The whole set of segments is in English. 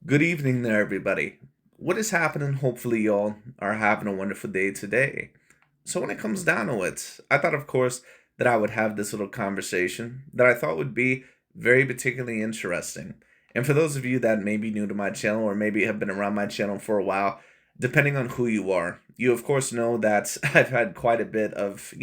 Good evening there, everybody. What is happening? Hopefully, y'all are having a wonderful day today. So, when it comes down to it, I thought, of course, that I would have this little conversation that I thought would be very particularly interesting. And for those of you that may be new to my channel or maybe have been around my channel for a while, depending on who you are, you of course know that I've had quite a bit of,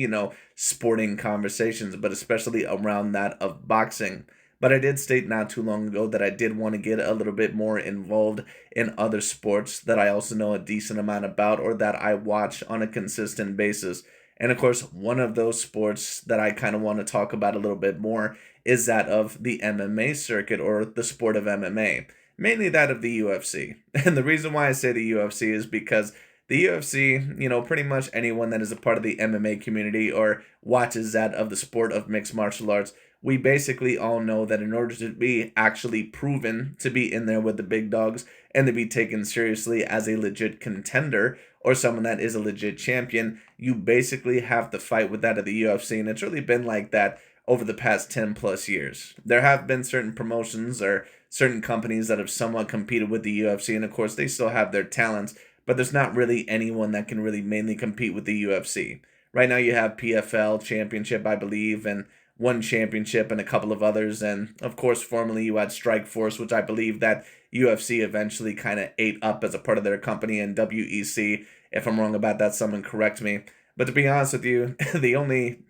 sporting conversations, but especially around that of boxing. But I did state not too long ago that I did want to get a little bit more involved in other sports that I also know a decent amount about or that I watch on a consistent basis. And of course, one of those sports that I kind of want to talk about a little bit more is that of the MMA circuit or the sport of MMA, mainly that of the UFC. And the reason why I say the UFC is because the UFC, pretty much anyone that is a part of the MMA community or watches that of the sport of mixed martial arts, we basically all know that in order to be actually proven to be in there with the big dogs and to be taken seriously as a legit contender or someone that is a legit champion, you basically have to fight with that of the UFC. And it's really been like that over the past 10 plus years. There have been certain promotions or certain companies that have somewhat competed with the UFC, and of course, they still have their talents, but there's not really anyone that can really mainly compete with the UFC. Right now, you have PFL Championship, I believe, and one championship and a couple of others. And of course, formerly you had Strike Force, which I believe that UFC eventually kind of ate up as a part of their company, and WEC. If I'm wrong about that, someone correct me. But to be honest with you, the only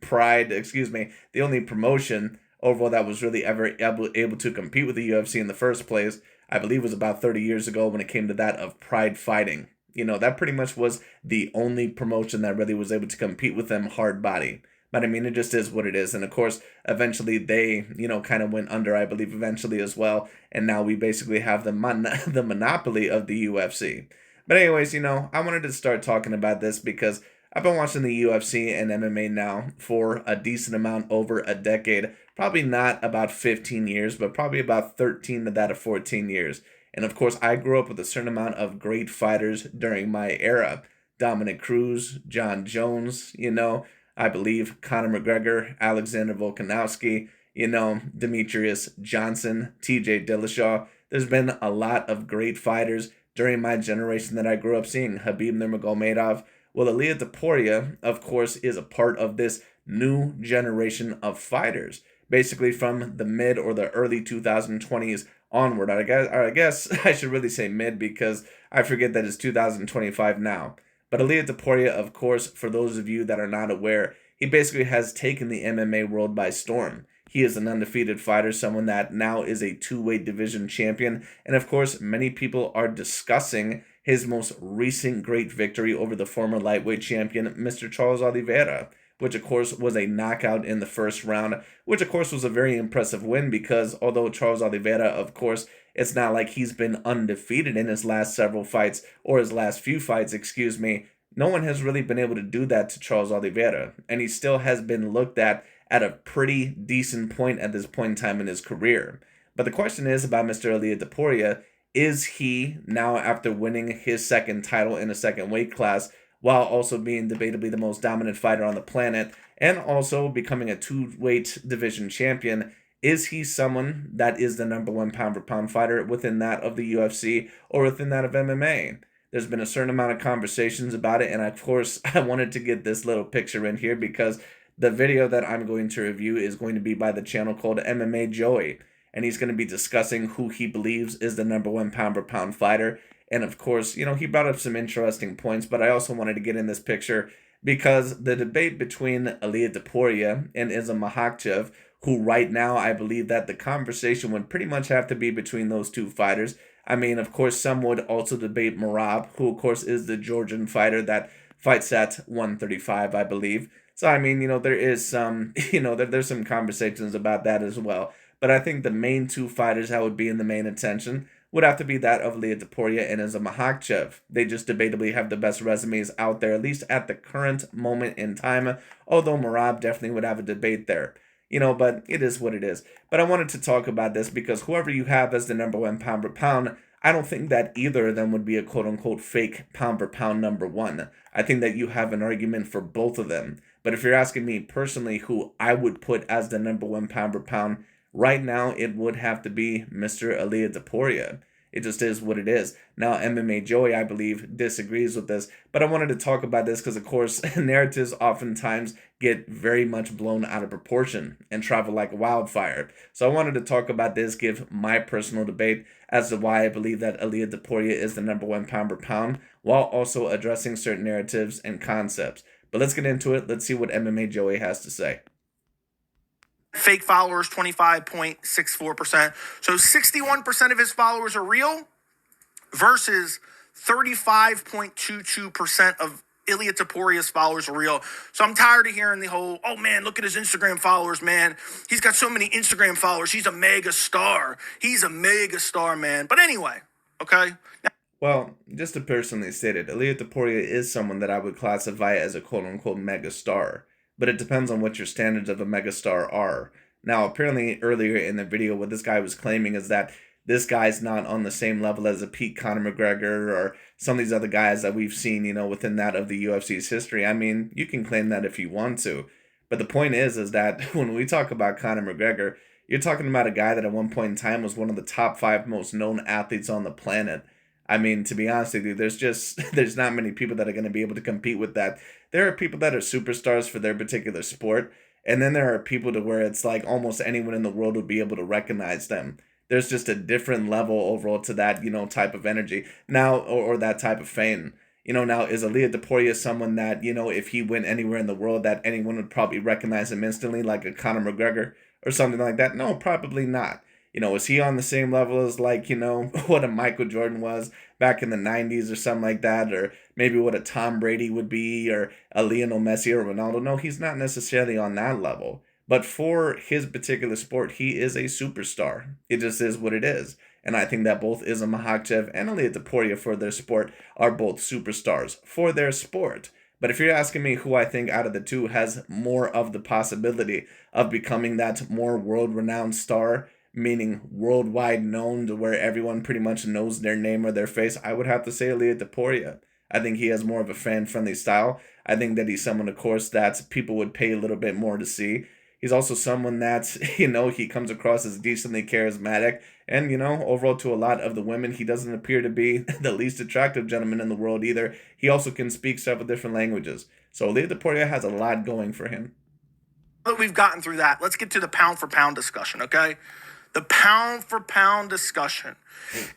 promotion overall that was really ever able to compete with the UFC in the first place, I believe was about 30 years ago when it came to that of Pride Fighting. That pretty much was the only promotion that really was able to compete with them hard body. But I mean, it just is what it is. And of course, eventually they, kind of went under, I believe, eventually as well. And now we basically have the monopoly of the UFC. But anyways, I wanted to start talking about this because I've been watching the UFC and MMA now for a decent amount over a decade. Probably not about 15 years, but probably about 13 to that of 14 years. And of course, I grew up with a certain amount of great fighters during my era. Dominic Cruz, John Jones, I believe Conor McGregor, Alexander Volkanovski, Demetrius Johnson, TJ Dillashaw. There's been a lot of great fighters during my generation that I grew up seeing. Khabib Nurmagomedov. Well, Ilia Topuria, of course, is a part of this new generation of fighters, basically from the mid or the early 2020s onward. I guess I should really say mid because I forget that it's 2025 now. But Ilia Topuria, of course, for those of you that are not aware, he basically has taken the MMA world by storm. He is an undefeated fighter, someone that now is a two-weight division champion, and of course, many people are discussing his most recent great victory over the former lightweight champion, Mr. Charles Oliveira, which of course was a knockout in the first round, which of course was a very impressive win because although Charles Oliveira, of course, it's not like he's been undefeated in his last several fights or his last few fights, excuse me. No one has really been able to do that to Charles Oliveira, and he still has been looked at a pretty decent point at this point in time in his career. But the question is about Mr. Ilia Topuria. Is he, now after winning his second title in a second weight class, while also being debatably the most dominant fighter on the planet, and also becoming a two-weight division champion, is he someone that is the number one pound for pound fighter within that of the UFC or within that of MMA? There's been a certain amount of conversations about it, and of course, I wanted to get this little picture in here because the video that I'm going to review is going to be by the channel called MMA JOEY, and he's going to be discussing who he believes is the number one pound for pound fighter. And of course, he brought up some interesting points, but I also wanted to get in this picture because the debate between Ilia Topuria and Islam Makhachev, who right now I believe that the conversation would pretty much have to be between those two fighters. I mean, of course, some would also debate Merab, who of course is the Georgian fighter that fights at 135, I believe. So I mean, there is some, there's some conversations about that as well. But I think the main two fighters that would be in the main attention would have to be that of Ilia Topuria and Islam Makhachev. They just debatably have the best resumes out there, at least at the current moment in time. Although Merab definitely would have a debate there. But it is what it is. But I wanted to talk about this because whoever you have as the number one pound for pound, I don't think that either of them would be a quote unquote fake pound for pound number one. I think that you have an argument for both of them. But if you're asking me personally who I would put as the number one pound for pound, right now it would have to be Mr. Ilia Topuria. It just is what it is. Now, MMA Joey, I believe, disagrees with this, but I wanted to talk about this because, of course, narratives oftentimes get very much blown out of proportion and travel like wildfire. So I wanted to talk about this, give my personal debate as to why I believe that Ilia Topuria is the number one pound per pound, while also addressing certain narratives and concepts. But let's get into it. Let's see what MMA Joey has to say. Fake followers, 25.64%. So 61% of his followers are real versus 35.22% of Ilia Topuria's followers are real. So I'm tired of hearing the whole, oh man, look at his Instagram followers, man. He's got so many Instagram followers. He's a mega star. He's a mega star, man. But anyway, okay. Well, just to personally state it, Ilia Topuria is someone that I would classify as a quote-unquote mega star, but it depends on what your standards of a mega star are. Now, apparently earlier in the video, what this guy was claiming is that this guy's not on the same level as a Pete Conor McGregor or some of these other guys that we've seen, within that of the UFC's history. I mean, you can claim that if you want to, but the point is that when we talk about Conor McGregor, you're talking about a guy that at one point in time was one of the top 5 most known athletes on the planet. I mean, to be honest with you, there's not many people that are going to be able to compete with that. There are people that are superstars for their particular sport, and then there are people to where it's like almost anyone in the world would be able to recognize them. There's just a different level overall to that, type of energy now, or that type of fame. Now is Ilia Topuria someone that, if he went anywhere in the world that anyone would probably recognize him instantly, like a Conor McGregor or something like that? No, probably not. Is he on the same level as like, what a Michael Jordan was back in the 90s or something like that, or maybe what a Tom Brady would be, or a Lionel Messi or Ronaldo? No, he's not necessarily on that level. But for his particular sport, he is a superstar. It just is what it is. And I think that both Islam Makhachev and Ilia Topuria for their sport are both superstars for their sport. But if you're asking me who I think out of the two has more of the possibility of becoming that more world-renowned star, meaning worldwide known to where everyone pretty much knows their name or their face, I would have to say Ilia Topuria. I think he has more of a fan-friendly style. I think that he's someone, of course, that people would pay a little bit more to see. He's also someone that, he comes across as decently charismatic. And, overall to a lot of the women, he doesn't appear to be the least attractive gentleman in the world either. He also can speak several different languages. So Ilia Topuria has a lot going for him. Now that we've gotten through that, let's get to the pound for pound discussion, okay? The pound for pound discussion.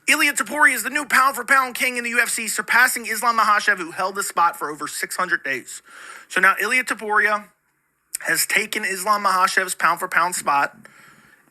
Ilia Topuria is the new pound for pound king in the UFC, surpassing Islam Makhachev, who held the spot for over 600 days. So now Ilia Topuria has taken Islam Makhachev's pound for pound spot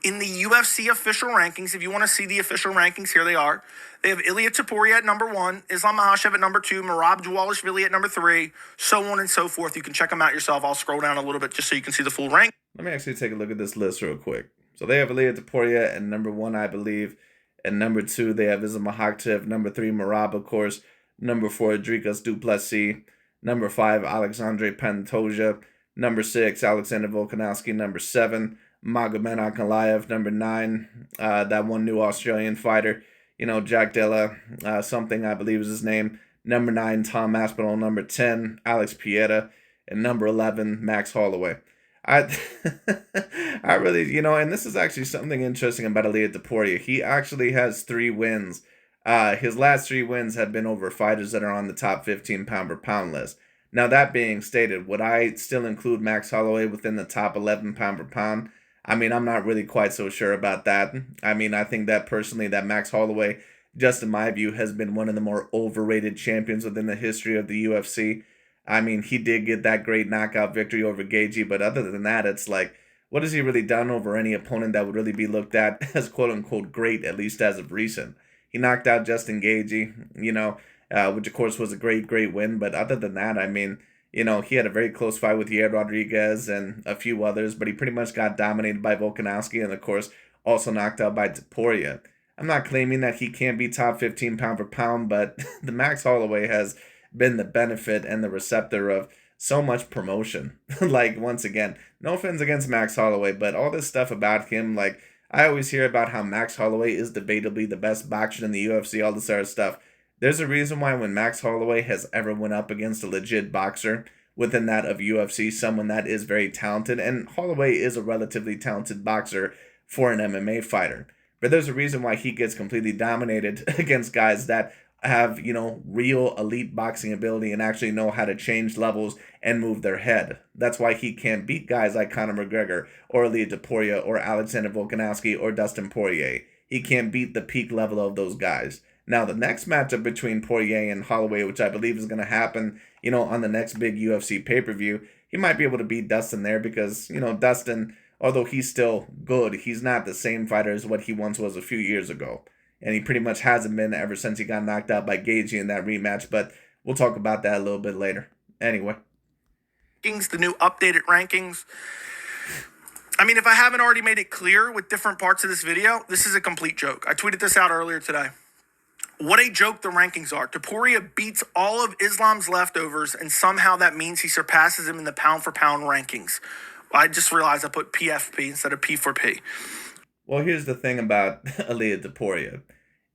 in the UFC official rankings. If you want to see the official rankings, here they are. They have Ilia Topuria at number 1, Islam Makhachev at number 2, Merab Dvalishvili at number 3, so on and so forth. You can check them out yourself. I'll scroll down a little bit just so you can see the full rank. Let me actually take a look at this list real quick. So they have Ilia Topuria at number 1, I believe. And number 2, they have Islam Makhachev. Number 3, Merab, of course. Number 4, Dricus du Plessis. Number 5, Alexandre Pantoja. Number 6, Alexander Volkanovski. Number 7, Magomed Ankalaev. Number 9, that one new Australian fighter, Jack Della, something I believe is his name. Number 9, Tom Aspinall. Number 10, Alex Pieta. And number 11, Max Holloway. I really, and this is actually something interesting about Ilia Topuria. He actually has 3 wins. His last 3 wins have been over fighters that are on the top 15 pound per pound list. Now, that being stated, would I still include Max Holloway within the top 11 pound per pound? I mean, I'm not really quite so sure about that. I mean, I think that personally that Max Holloway, just in my view, has been one of the more overrated champions within the history of the UFC. I mean, he did get that great knockout victory over Gaethje, but other than that, it's like, what has he really done over any opponent that would really be looked at as quote-unquote great, at least as of recent? He knocked out Justin Gaethje, which of course was a great win. But other than that, I mean, he had a very close fight with Yair Rodriguez and a few others, but he pretty much got dominated by Volkanovski and, of course, also knocked out by Topuria. I'm not claiming that he can't be top 15 pound per pound, but the Max Holloway has been the benefit and the receptor of so much promotion. Like, once again, no offense against Max Holloway, but all this stuff about him, like, I always hear about how Max Holloway is debatably the best boxer in the UFC, all this sort of stuff. There's a reason why when Max Holloway has ever went up against a legit boxer within that of UFC, someone that is very talented, and Holloway is a relatively talented boxer for an MMA fighter. But there's a reason why he gets completely dominated against guys that have, real elite boxing ability and actually know how to change levels and move their head. That's why he can't beat guys like Conor McGregor or Ilia Topuria or Alexander Volkanovski or Dustin Poirier. He can't beat the peak level of those guys. Now, the next matchup between Poirier and Holloway, which I believe is going to happen, on the next big UFC pay-per-view, he might be able to beat Dustin there because, Dustin, although he's still good, he's not the same fighter as what he once was a few years ago. And he pretty much hasn't been ever since he got knocked out by Gaethje in that rematch, but we'll talk about that a little bit later. Anyway. The new updated rankings. I mean, if I haven't already made it clear with different parts of this video, this is a complete joke. I tweeted this out earlier today. What a joke the rankings are. Topuria beats all of Islam's leftovers, and somehow that means he surpasses him in the pound-for-pound rankings. I just realized I put P4P instead of P4P. Well, here's the thing about Ilia Topuria.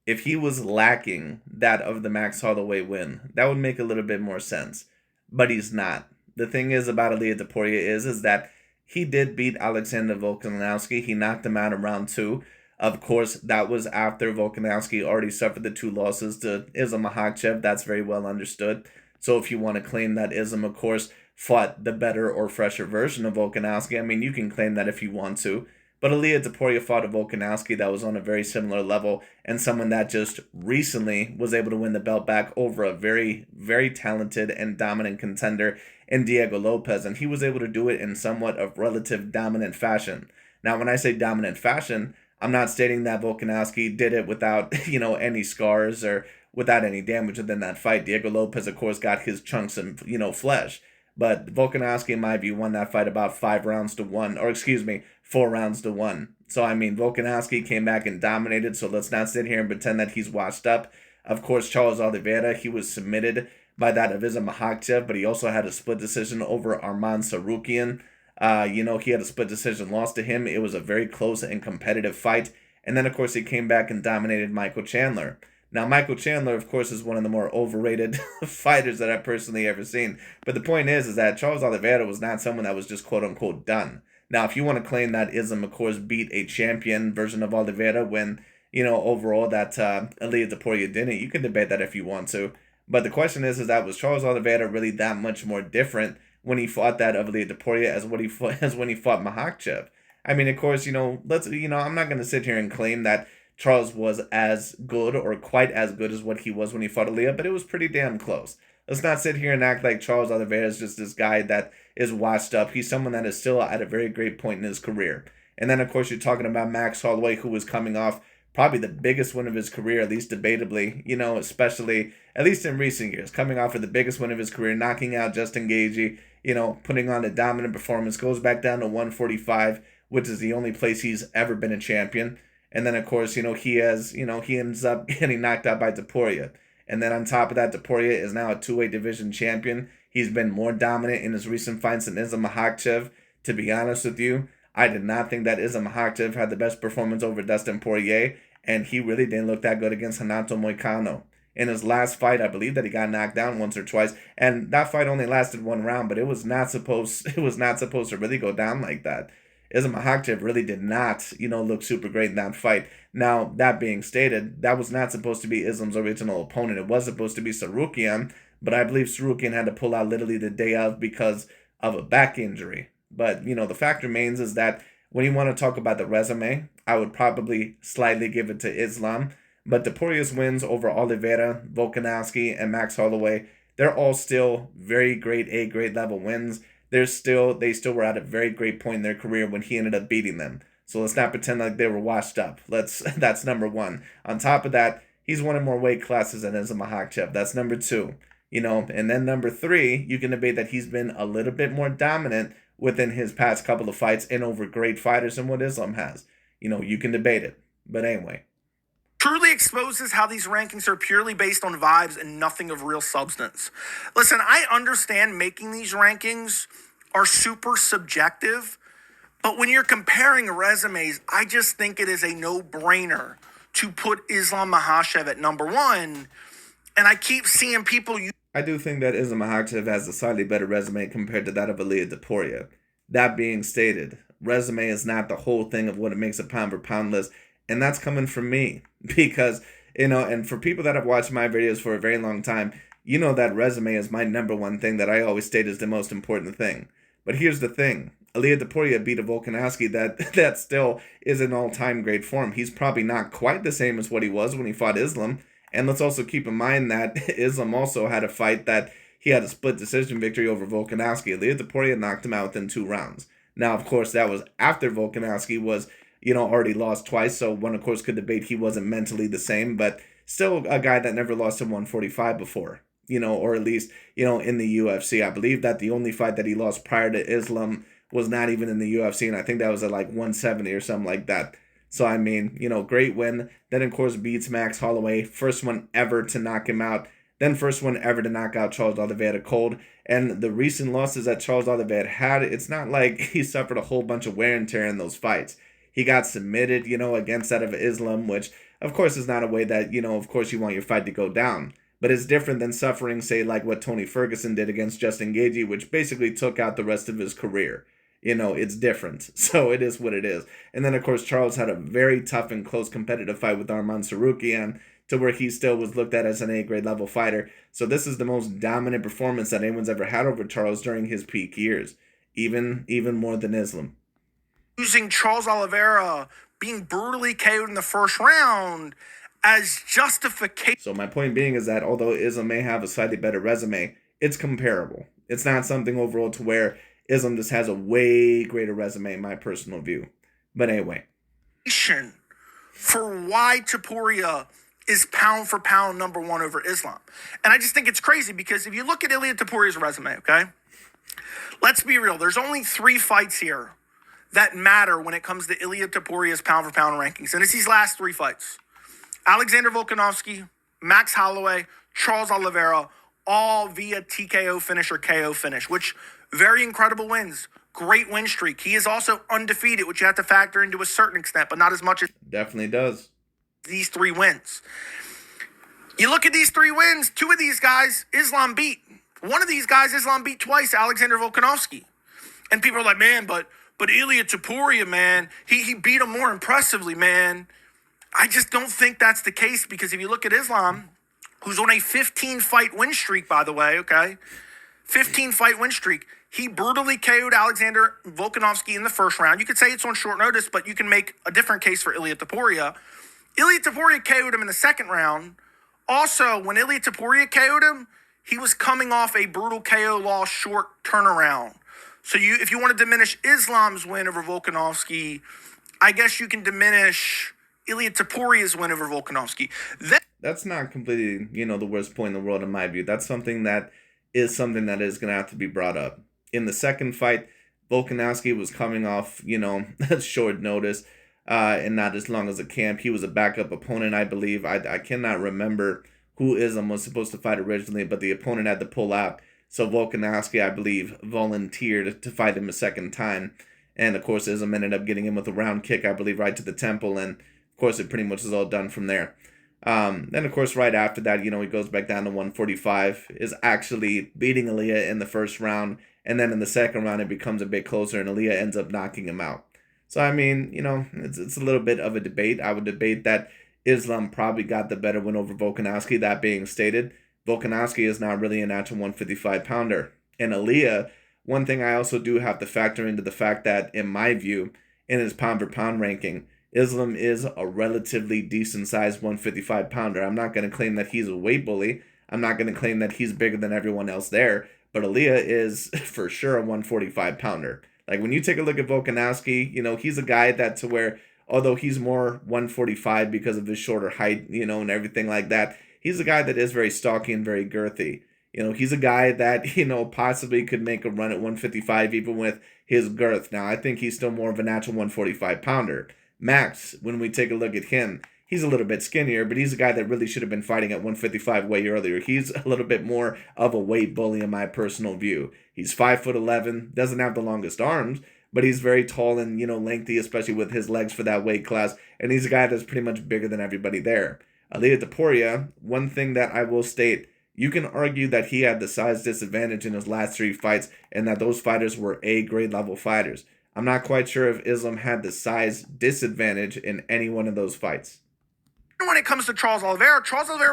If he was lacking that of the Max Holloway win, that would make a little bit more sense. But he's not. The thing is about Ilia Topuria is that he did beat Alexander Volkanovski. He knocked him out in round 2. Of course, that was after Volkanovski already suffered the 2 losses to Islam Makhachev. That's very well understood. So if you want to claim that Islam, of course, fought the better or fresher version of Volkanovski, I mean, you can claim that if you want to. But Ilia Topuria fought a Volkanovski that was on a very similar level and someone that just recently was able to win the belt back over a very, very talented and dominant contender in Diego Lopez. And he was able to do it in somewhat of relative dominant fashion. Now, when I say dominant fashion, I'm not stating that Volkanovski did it without, any scars or without any damage within that fight. Diego Lopez, of course, got his chunks of, flesh. But Volkanovski, in my view, won that fight about 4 rounds to 1. So, I mean, Volkanovski came back and dominated, so let's not sit here and pretend that he's washed up. Of course, Charles Oliveira, he was submitted by that of Islam Makhachev, but he also had a split decision over Arman Tsarukyan. He had a split decision loss to him. It was a very close and competitive fight. And then, of course, he came back and dominated Michael Chandler. Now, Michael Chandler, of course, is one of the more overrated fighters that I've personally ever seen. But the point is that Charles Oliveira was not someone that was just quote-unquote done. Now, if you want to claim that Islam, of course, beat a champion version of Oliveira when, overall that Ilia Topuria didn't, you can debate that if you want to. But the question is that was Charles Oliveira really that much more different when he fought that of Ilia Topuria as when he fought Makhachev? I mean, of course, I'm not going to sit here and claim that Charles was as good or quite as good as what he was when he fought Ilia, but it was pretty damn close. Let's not sit here and act like Charles Oliveira is just this guy that is washed up. He's someone that is still at a very great point in his career. And then, of course, you're talking about Max Holloway, who was coming off probably the biggest win of his career, at least debatably, especially, at least in recent years, coming off of the biggest win of his career, knocking out Justin Gaethje, putting on a dominant performance, goes back down to 145, which is the only place he's ever been a champion. And then, of course, he ends up getting knocked out by Topuria. And then on top of that, Topuria is now a 2-weight division champion. He's been more dominant in his recent fights than Islam Makhachev. To be honest with you, I did not think that Islam Makhachev had the best performance over Dustin Poirier, and he really didn't look that good against Renato Moicano. In his last fight, I believe that he got knocked down once or twice, and that fight only lasted 1 round, but it was not supposed to really go down like that. Islam Makhachev really did not, look super great in that fight. Now, that being stated, that was not supposed to be Islam's original opponent. It was supposed to be Tsarukyan, but I believe Tsarukyan had to pull out literally the day of because of a back injury. But, the fact remains is that when you want to talk about the resume, I would probably slightly give it to Islam. But Topuria's wins over Oliveira, Volkanovski, and Max Holloway, they're all still very great A-grade level wins. They still were at a very great point in their career when he ended up beating them. So let's not pretend like they were washed up. That's number 1. On top of that, he's won in more weight classes than Islam Makhachev. That's number 2. And then number 3, you can debate that he's been a little bit more dominant within his past couple of fights and over great fighters than what Islam has. You can debate it. But anyway. Truly exposes how these rankings are purely based on vibes and nothing of real substance. Listen, I understand making these rankings are super subjective, but when you're comparing resumes, I just think it is a no-brainer to put Islam Makhachev at number 1, and I keep seeing people I do think that Islam Makhachev has a slightly better resume compared to that of Ilia Topuria. That being stated, resume is not the whole thing of what it makes a pound-for-pound list. And that's coming from me because, and for people that have watched my videos for a very long time, that resume is my number one thing that I always state is the most important thing. But here's the thing. Ilia Topuria beat a Volkanovski that still is in all-time great form. He's probably not quite the same as what he was when he fought Islam. And let's also keep in mind that Islam also had a fight that he had a split decision victory over Volkanovski. Ilia Topuria knocked him out within 2 rounds. Now, of course, that was after Volkanovski was, already lost twice. So one, of course, could debate he wasn't mentally the same, but still a guy that never lost to 145 before, or at least, in the UFC. I believe that the only fight that he lost prior to Islam was not even in the UFC, and I think that was at like 170 or something like that. So, I mean, great win. Then, of course, beats Max Holloway. First one ever to knock him out. Then first one ever to knock out Charles Oliveira cold. And the recent losses that Charles Oliveira had, it's not like he suffered a whole bunch of wear and tear in those fights. He got submitted, against that of Islam, which, of course, is not a way that, of course, you want your fight to go down. But it's different than suffering, say, like what Tony Ferguson did against Justin Gaethje, which basically took out the rest of his career. It's different. So it is what it is. And then, of course, Charles had a very tough and close competitive fight with Arman Tsarukyan to where he still was looked at as an A-grade level fighter. So this is the most dominant performance that anyone's ever had over Charles during his peak years, even more than Islam. Using Charles Oliveira being brutally KO'd in the first round as justification. So my point being is that although Islam may have a slightly better resume, it's comparable. It's not something overall to where Islam just has a way greater resume in my personal view. But anyway. For why Topuria is pound for pound number 1 over Islam. And I just think it's crazy because if you look at Ilia Topuria's resume, okay? Let's be real. There's only 3 fights here that matter when it comes to Ilia Topuria's pound for pound rankings. And it's these last 3 fights. Alexander Volkanovski, Max Holloway, Charles Oliveira, all via TKO finish or KO finish, which very incredible wins. Great win streak. He is also undefeated, which you have to factor into a certain extent, but not as much as definitely does these 3 wins. You look at these 3 wins, 2 of these guys, Islam beat. One of these guys, Islam beat twice, Alexander Volkanovski. And people are like, man, but Ilia Topuria, man, he beat him more impressively, man. I just don't think that's the case because if you look at Islam, who's on a 15-fight win streak, by the way, okay? 15-fight win streak. He brutally KO'd Alexander Volkanovski in the first round. You could say it's on short notice, but you can make a different case for Ilia Topuria. Ilia Topuria KO'd him in the second round. Also, when Ilia Topuria KO'd him, he was coming off a brutal KO loss short turnaround. So if you want to diminish Islam's win over Volkanovski, I guess you can diminish Ilia Topuria's win over Volkanovski. That's not completely, the worst point in the world in my view. That's something that is going to have to be brought up. In the second fight, Volkanovski was coming off, short notice and not as long as a camp. He was a backup opponent, I believe. I cannot remember who Islam was supposed to fight originally, but the opponent had to pull out. So Volkanovski, I believe, volunteered to fight him a second time. And, of course, Islam ended up getting him with a round kick, I believe, right to the temple. And, of course, it pretty much was all done from there. Then, of course, right after that, he goes back down to 145, is actually beating Ilia in the first round. And then in the second round, it becomes a bit closer, and Ilia ends up knocking him out. So, I mean, it's a little bit of a debate. I would debate that Islam probably got the better win over Volkanovski. That being stated, Volkanovski is not really a natural 155-pounder. And Ilia, one thing I also do have to factor into the fact that, in my view, in his pound-for-pound ranking, Islam is a relatively decent-sized 155-pounder. I'm not going to claim that he's a weight bully. I'm not going to claim that he's bigger than everyone else there. But Ilia is, for sure, a 145-pounder. Like, when you take a look at Volkanovski, he's a guy that to where, although he's more 145 because of his shorter height, and everything like that, he's a guy that is very stocky and very girthy. He's a guy that, possibly could make a run at 155 even with his girth. Now, I think he's still more of a natural 145-pounder. Max, when we take a look at him, he's a little bit skinnier, but he's a guy that really should have been fighting at 155 way earlier. He's a little bit more of a weight bully in my personal view. He's 5'11", doesn't have the longest arms, but he's very tall and, lengthy, especially with his legs for that weight class. And he's a guy that's pretty much bigger than everybody there. Ilia Topuria, one thing that I will state, you can argue that he had the size disadvantage in his last 3 fights and that those fighters were A-grade level fighters. I'm not quite sure if Islam had the size disadvantage in any one of those fights. When it comes to Charles Oliveira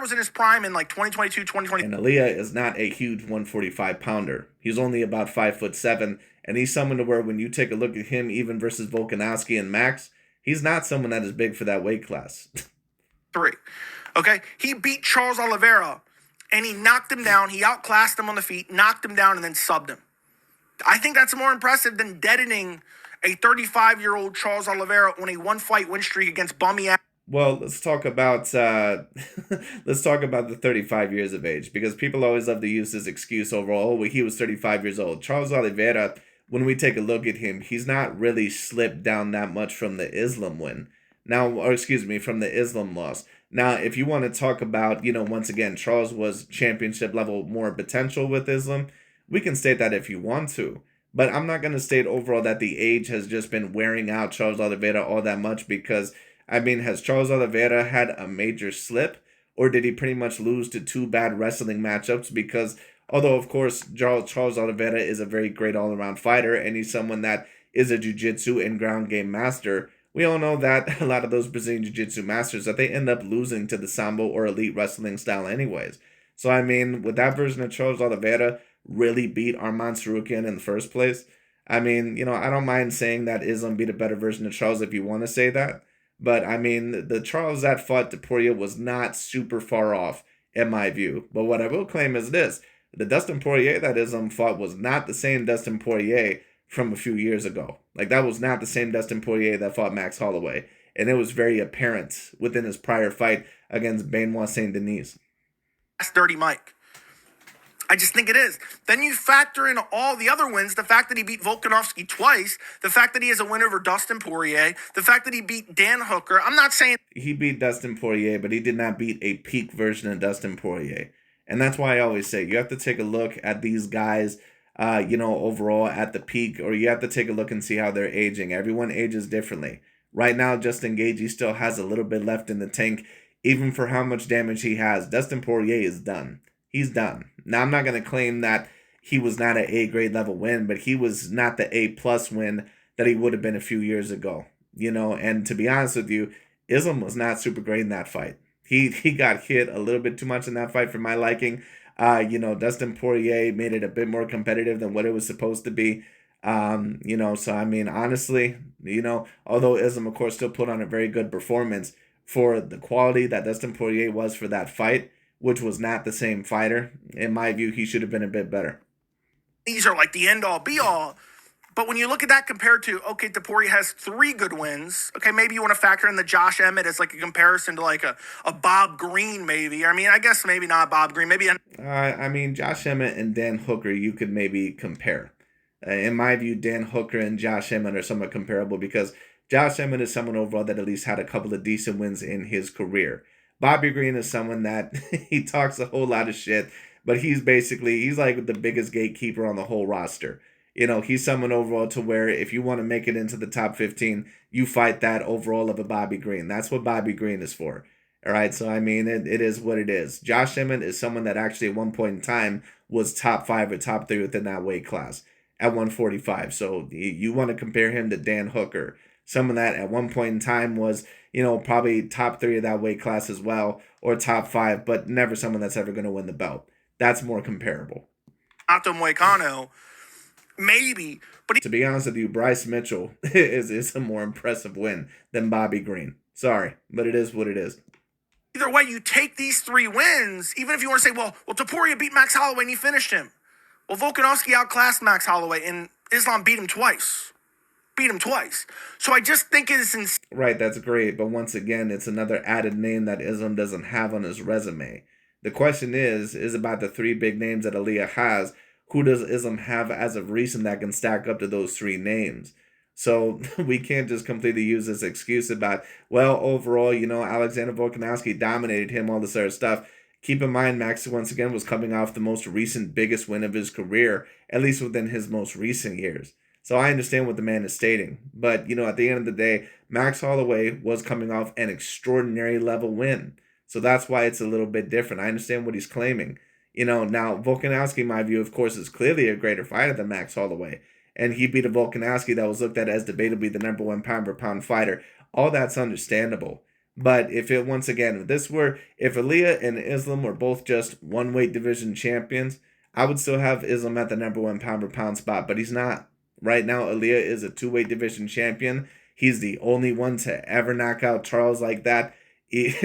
was in his prime in like 2022, 2020. And Ilia is not a huge 145 pounder. He's only about 5'7", and he's someone to where when you take a look at him, even versus Volkanovski and Max, he's not someone that is big for that weight class. 3. Okay, he beat Charles Oliveira, and he knocked him down. He outclassed him on the feet, knocked him down, and then subbed him. I think that's more impressive than deadening a 35-year-old Charles Oliveira on a one-fight win streak against bummy ass. Well, let's talk about the 35 years of age, because people always love to use this excuse overall. Oh, well, he was 35 years old. Charles Oliveira, when we take a look at him, he's not really slipped down that much from the Islam win. Now, or excuse me, from the Islam loss. Now, if you want to talk about, once again, Charles was championship level more potential with Islam, we can state that if you want to. But I'm not going to state overall that the age has just been wearing out Charles Oliveira all that much, because has Charles Oliveira had a major slip, or did he pretty much lose to 2 bad wrestling matchups? Because although, of course, Charles Oliveira is a very great all-around fighter, and he's someone that is a jiu-jitsu and ground game master, we all know that a lot of those Brazilian jiu-jitsu masters, that they end up losing to the Sambo or elite wrestling style anyways. So, would that version of Charles Oliveira really beat Arman Tsarukyan in the first place? I don't mind saying that Islam beat a better version of Charles if you want to say that. But, the Charles that fought Topuria was not super far off, in my view. But what I will claim is this. The Dustin Poirier that Islam fought was not the same Dustin Poirier from a few years ago. Like, that was not the same Dustin Poirier that fought Max Holloway. And it was very apparent within his prior fight against Benoit Saint Denis. That's Dirty Mike. I just think it is. Then you factor in all the other wins, the fact that he beat Volkanovski twice, the fact that he has a win over Dustin Poirier, the fact that he beat Dan Hooker. I'm not saying he beat Dustin Poirier, but he did not beat a peak version of Dustin Poirier. And that's why I always say you have to take a look at these guys, overall at the peak, or you have to take a look and see how they're aging. Everyone ages differently. Right now, Justin Gaethje still has a little bit left in the tank, even for how much damage he has. Dustin Poirier is done. He's done. Now, I'm not going to claim that he was not an A-grade level win, but he was not the A-plus win that he would have been a few years ago. And to be honest with you, Islam was not super great in that fight. He got hit a little bit too much in that fight for my liking. Dustin Poirier made it a bit more competitive than what it was supposed to be. Honestly, although Islam, of course, still put on a very good performance for the quality that Dustin Poirier was for that fight, which was not the same fighter, in my view, he should have been a bit better. These are like the end-all, be-all. But when you look at that compared to, okay, Topuria has 3 good wins. Okay, maybe you want to factor in the Josh Emmett as like a comparison to like a Bob Green, maybe. I guess maybe not Bob Green. Maybe. Josh Emmett and Dan Hooker, you could maybe compare. In my view, Dan Hooker and Josh Emmett are somewhat comparable, because Josh Emmett is someone overall that at least had a couple of decent wins in his career. Bobby Green is someone that he talks a whole lot of shit, but he's like the biggest gatekeeper on the whole roster. He's someone overall to where if you want to make it into the top 15, you fight that overall of a Bobby Green. That's what Bobby Green is for. All right, so it is what it is. Josh Emmett is someone that actually at one point in time was top 5 or top 3 within that weight class at 145. So you want to compare him to Dan Hooker, someone that at one point in time was, probably top 3 of that weight class as well, or top 5, but never someone that's ever going to win the belt. That's more comparable. Otto Moicano, maybe, but to be honest with you, Bryce Mitchell is a more impressive win than Bobby Green. Sorry, but it is what it is. Either way, you take these 3 wins, even if you want to say, well, Topuria beat Max Holloway and he finished him. Well, Volkanovski outclassed Max Holloway, and Islam beat him twice. So I just think it is insane. Right, that's great. But once again, it's another added name that Islam doesn't have on his resume. The question is about the 3 big names that Ilia has. Who does Islam have as of recent that can stack up to those 3 names? So we can't just completely use this excuse about, well, overall, Alexander Volkanovski dominated him, all this other stuff. Keep in mind, Max, once again, was coming off the most recent biggest win of his career, at least within his most recent years. So I understand what the man is stating. But, at the end of the day, Max Holloway was coming off an extraordinary level win. So that's why it's a little bit different. I understand what he's claiming. Now, Volkanovski, in my view, of course, is clearly a greater fighter than Max Holloway. and he beat a Volkanovski that was looked at as debatably the number one pound-for-pound fighter. All that's understandable. But if Ilia and Islam were both just one weight division champions, I would still have Islam at the number one pound-for-pound spot, but he's not. Right now, Ilia is a two-weight division champion. He's the only one to ever knock out Charles like that,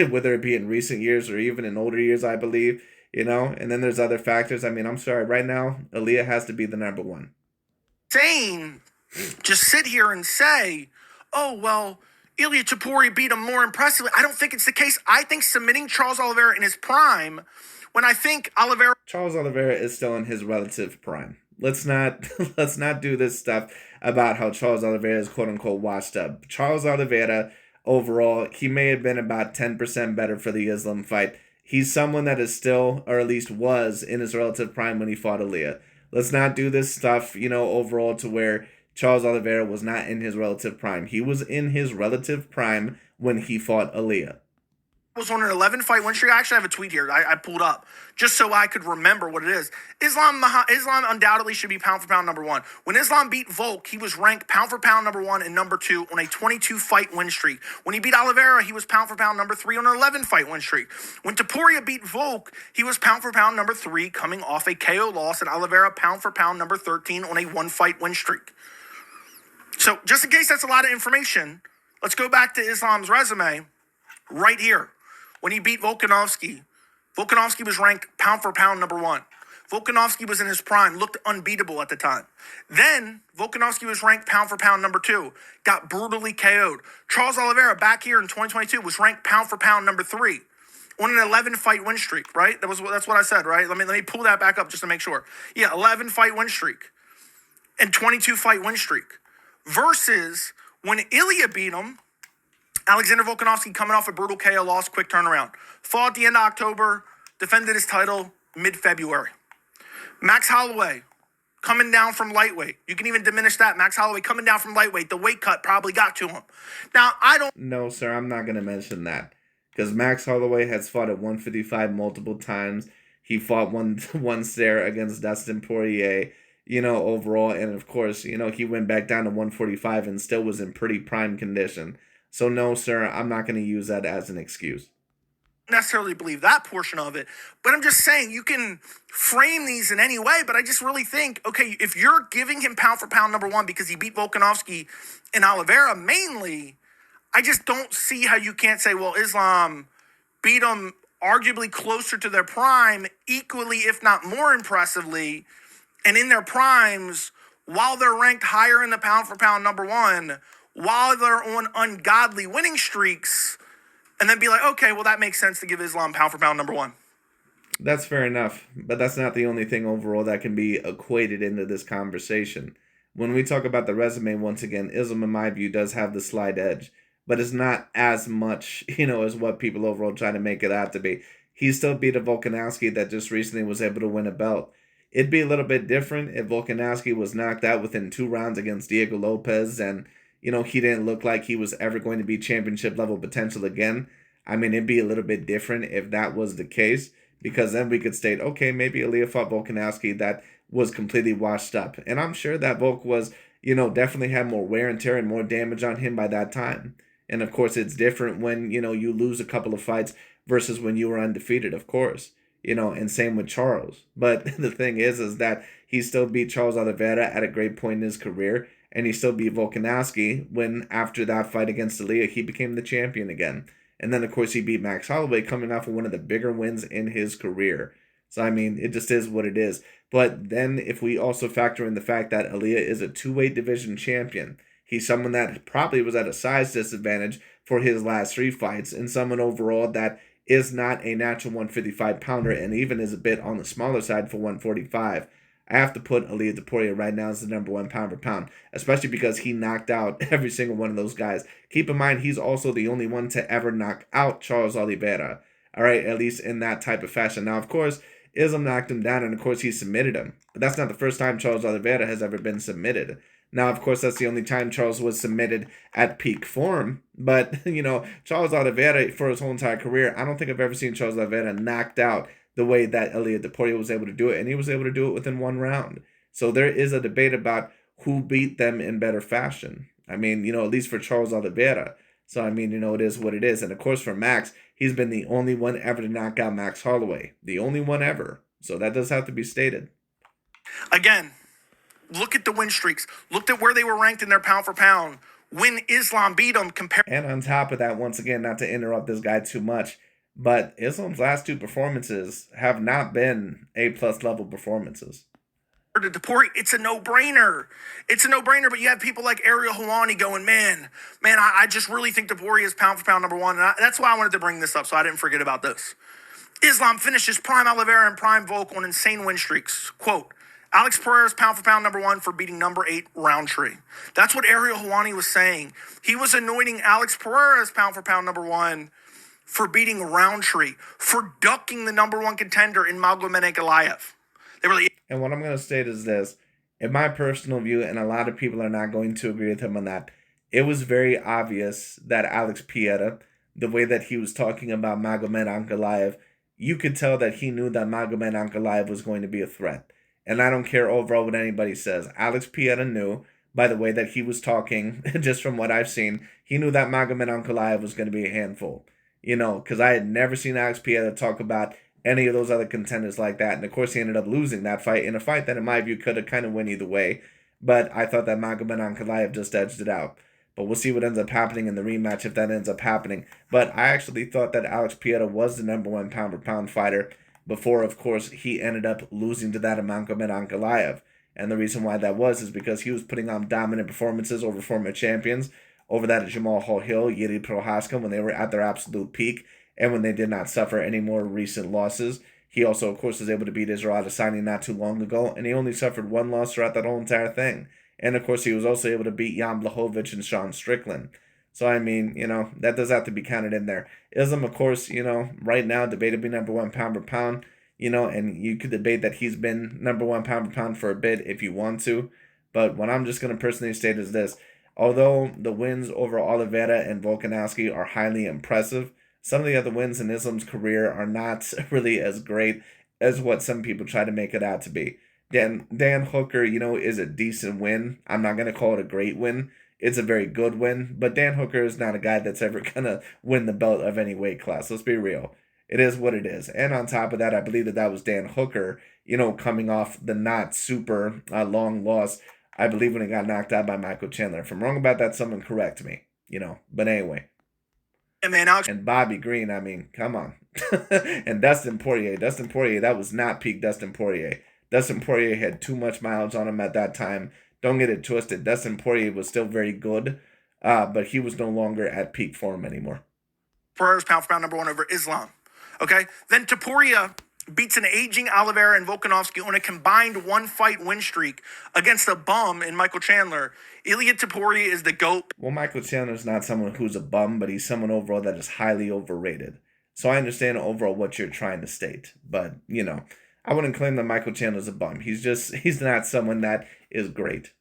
whether it be in recent years or even in older years, I believe. And then there's other factors. I mean, I'm sorry. Right now, Ilia has to be the number one. Just sit here and say, oh, well, Ilia Topuria beat him more impressively. I don't think it's the case. I think submitting Charles Oliveira in his prime, when I think Charles Oliveira is still in his relative prime. Let's not do this stuff about how Charles Oliveira is quote unquote washed up. Charles Oliveira, overall, he may have been about 10% better for the Islam fight. He's someone that is still, or at least was, in his relative prime when he fought Ilia. Let's not do this stuff, overall to where Charles Oliveira was not in his relative prime. He was in his relative prime when he fought Ilia. Was on an 11-fight win streak. I actually have a tweet here I pulled up just so I could remember what it is. Islam undoubtedly should be pound for pound number one. When Islam beat Volk, he was ranked pound for pound number one and number two on a 22-fight win streak. When he beat Oliveira, he was pound for pound number three on an 11-fight win streak. When Topuria beat Volk, he was pound for pound number three coming off a KO loss, and Oliveira pound for pound number 13 on a one-fight win streak. So just in case that's a lot of information, let's go back to Islam's resume right here. When he beat Volkanovski, Volkanovski was ranked pound for pound number one. Volkanovski was in his prime, looked unbeatable at the time. Then Volkanovski was ranked pound for pound number two, got brutally KO'd. Charles Oliveira back here in 2022 was ranked pound for pound number three on an 11-fight win streak, right? That's what I said, right? Let me pull that back up just to make sure. Yeah, 11-fight win streak and 22-fight win streak. Versus when Ilia beat him, Alexander Volkanovski coming off a brutal KO loss, quick turnaround. Fought at the end of October, defended his title mid-February. Max Holloway coming down from lightweight. You can even diminish that. Max Holloway coming down from lightweight. The weight cut probably got to him. Now, No, sir, I'm not going to mention that. Because Max Holloway has fought at 155 multiple times. He fought one stare against Dustin Poirier, overall. And, of course, he went back down to 145 and still was in pretty prime condition. So no, sir, I'm not going to use that as an excuse. Necessarily believe that portion of it, but I'm just saying you can frame these in any way, but I just really think, okay, if you're giving him pound for pound number one because he beat Volkanovski and Oliveira mainly, I just don't see how you can't say, well, Islam beat him arguably closer to their prime, equally, if not more impressively, and in their primes, while they're ranked higher in the pound for pound number one, while they're on ungodly winning streaks, and then be like, okay, well, that makes sense to give Islam pound for pound number one. That's fair enough, but that's not the only thing overall that can be equated into this conversation. When we talk about the resume, once again, Islam, in my view, does have the slight edge, but it's not as much, as what people overall try to make it out to be. He still beat a Volkanovski that just recently was able to win a belt. It'd be a little bit different if Volkanovski was knocked out within 2 rounds against Diego Lopez and he didn't look like he was ever going to be championship level potential again. I mean, it'd be a little bit different if that was the case, because then we could state, okay, maybe Ilia fought Volkanovski that was completely washed up. And I'm sure that Volk was, definitely had more wear and tear and more damage on him by that time. And of course, it's different when, you lose a couple of fights versus when you were undefeated, of course. And same with Charles. But the thing is that he still beat Charles Oliveira at a great point in his career. And he still beat Volkanovski when, after that fight against Ilia, he became the champion again. And then, of course, he beat Max Holloway, coming off of one of the bigger wins in his career. So, I mean, it just is what it is. But then, if we also factor in the fact that Ilia is a 2-weight division champion, he's someone that probably was at a size disadvantage for his last 3 fights, and someone overall that is not a natural 155-pounder and even is a bit on the smaller side for 145. I have to put Ilia Topuria right now as the number one pound for pound, especially because he knocked out every single one of those guys. Keep in mind, he's also the only one to ever knock out Charles Oliveira, all right, at least in that type of fashion. Now, of course, Islam knocked him down, and of course, he submitted him. But that's not the first time Charles Oliveira has ever been submitted. Now, of course, that's the only time Charles was submitted at peak form. But, Charles Oliveira, for his whole entire career, I don't think I've ever seen Charles Oliveira knocked out the way that Ilia Topuria was able to do it, and he was able to do it within 1 round. So there is a debate about who beat them in better fashion. I mean, at least for Charles Oliveira. So, I mean, it is what it is. And of course, for Max, he's been the only one ever to knock out Max Holloway. The only one ever. So that does have to be stated. Again, look at the win streaks. Looked at where they were ranked in their pound for pound. When Islam beat them, And on top of that, once again, not to interrupt this guy too much, but Islam's last two performances have not been A-plus level performances. To Topuria, it's a no-brainer. It's a no-brainer, but you have people like Ariel Helwani going, man, I just really think Topuria is pound for pound number one. And that's why I wanted to bring this up, so I didn't forget about this. Islam finishes prime Oliveira and prime Volk on insane win streaks. Quote, Alex Pereira's pound for pound number one for beating number 8 Roundtree. That's what Ariel Helwani was saying. He was anointing Alex Pereira's pound for pound number one for beating Roundtree, for ducking the number one contender in Magomed Ankalaev. They really. And what I'm going to state is this. In my personal view, and a lot of people are not going to agree with him on that, it was very obvious that Alex Pereira, the way that he was talking about Magomed Ankalaev, you could tell that he knew that Magomed Ankalaev was going to be a threat. And I don't care overall what anybody says. Alex Pereira knew, by the way that he was talking, just from what I've seen, he knew that Magomed Ankalaev was going to be a handful. Because I had never seen Alex Pereira talk about any of those other contenders like that. And of course, he ended up losing that fight in a fight that, in my view, could have kind of went either way. But I thought that Magomed Ankalaev just edged it out. But we'll see what ends up happening in the rematch if that ends up happening. But I actually thought that Alex Pereira was the number one pound-for-pound fighter before, of course, he ended up losing to that of Magomed Ankalaev. And the reason why that was is because he was putting on dominant performances over former champions, over that of Jamal Hill, Yuri Prohaska, when they were at their absolute peak, and when they did not suffer any more recent losses. He also, of course, was able to beat Israel Adesanya not too long ago, and he only suffered one loss throughout that whole entire thing. And, of course, he was also able to beat Jan Blachowicz and Sean Strickland. So, I mean, that does have to be counted in there. Islam, of course, right now, debatably number one pound per pound, and you could debate that he's been number one pound per pound for a bit if you want to. But what I'm just going to personally state is this. Although the wins over Oliveira and Volkanovski are highly impressive, some of the other wins in Islam's career are not really as great as what some people try to make it out to be. Dan Hooker, is a decent win. I'm not going to call it a great win. It's a very good win. But Dan Hooker is not a guy that's ever going to win the belt of any weight class. Let's be real. It is what it is. And on top of that, I believe that was Dan Hooker, coming off the not super long loss, I believe, when he got knocked out by Michael Chandler. If I'm wrong about that, someone correct me. But anyway. And Bobby Green, I mean, come on. And Dustin Poirier, that was not peak Dustin Poirier. Dustin Poirier had too much mileage on him at that time. Don't get it twisted. Dustin Poirier was still very good, but he was no longer at peak form anymore. Pereira's pound for pound number one over Islam. Okay? Then Topuria beats an aging Oliveira and Volkanovski on a combined one-fight win streak against a bum in Michael Chandler. Ilia Topuria is the GOAT. Well, Michael Chandler's not someone who's a bum, but he's someone overall that is highly overrated. So I understand overall what you're trying to state. But, I wouldn't claim that Michael Chandler's a bum. He's not someone that is great.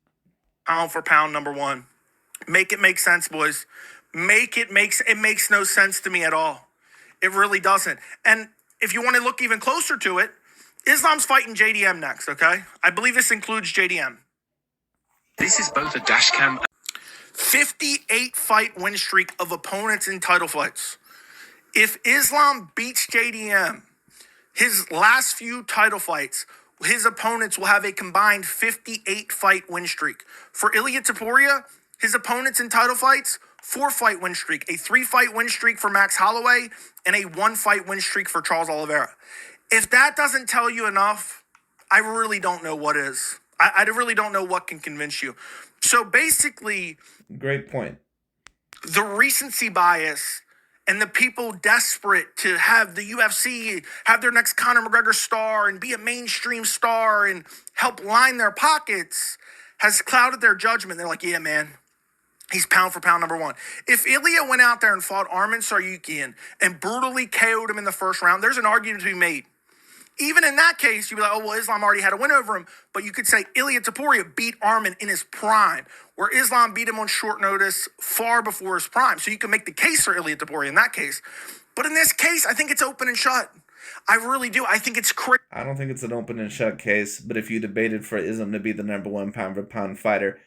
Pound for pound number one. Make it make sense, boys. It makes no sense to me at all. It really doesn't. And if you want to look even closer to it, Islam's fighting JDM next, okay? I believe this includes JDM. This is both a dash cam. 58-fight win streak of opponents in title fights. If Islam beats JDM, his last few title fights, his opponents will have a combined 58-fight win streak. For Ilia Topuria, his opponents in title fights, 4-fight win streak, a 3-fight win streak for Max Holloway, and a 1-fight win streak for Charles Oliveira. If that doesn't tell you enough, I really don't know what is. I really don't know what can convince you. So basically, great point. The recency bias and the people desperate to have the UFC have their next Conor McGregor star and be a mainstream star and help line their pockets has clouded their judgment. They're like, yeah, man, he's pound for pound number one. If Ilia went out there and fought Arman Tsarukyan and brutally KO'd him in the first round, there's an argument to be made. Even in that case, you'd be like, oh, well, Islam already had a win over him. But you could say Ilia Topuria beat Arman in his prime, where Islam beat him on short notice far before his prime. So you can make the case for Ilia Topuria in that case. But in this case, I think it's open and shut. I really do. I think it's crazy. I don't think it's an open and shut case, but if you debated for Islam to be the number one pound for pound fighter,